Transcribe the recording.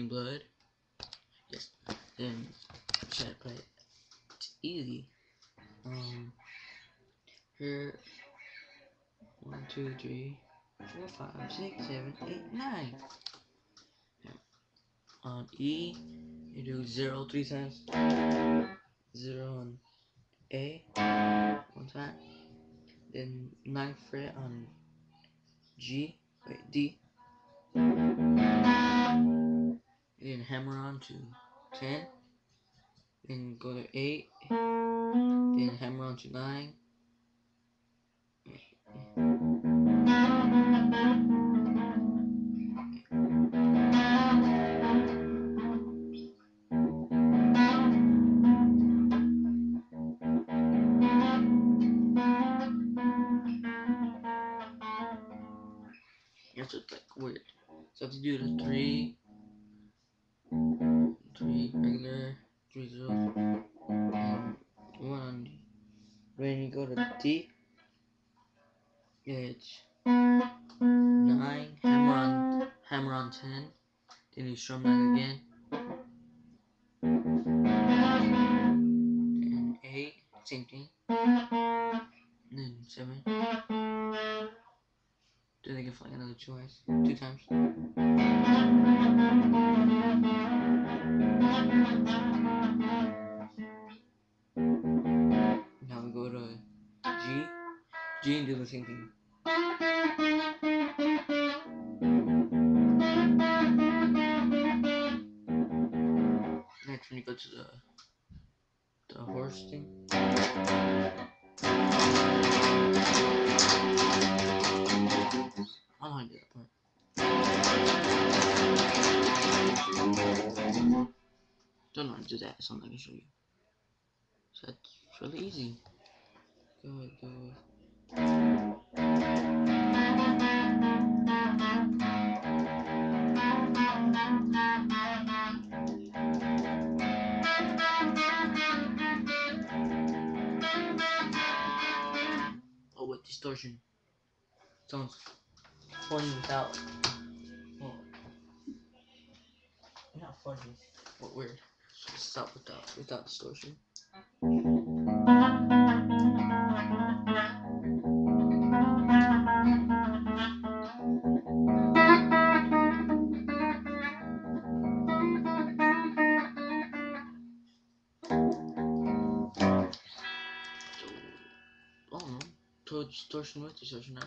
green blood. Yes. Then try to play it. It's easy. Here 1, 2, 3, 4, 5, 6, 7, 8, 9. On E, you do 0 3 times. 0 on A, 1 time. Then 9th fret on D. Then hammer on to 10. Then go to 8. Then hammer on to 9. It's just like weird. So I have to do the 3 regular, 3 0, and 1 on D. When you go to D, it's 9, hammer on 10, then you strum that again, and 8, same thing, and then 7, do it again for like another 2 times. Now we go to G and do the same thing. Next, when you go to the horse thing, I don't know how to do that part. Don't know how to do that, so I'm not gonna show you. So it's really easy. Go. Oh, with distortion. Sounds funny without. Well, not funny, but weird. So stop without distortion. So, I don't know. Distortion with distortion out.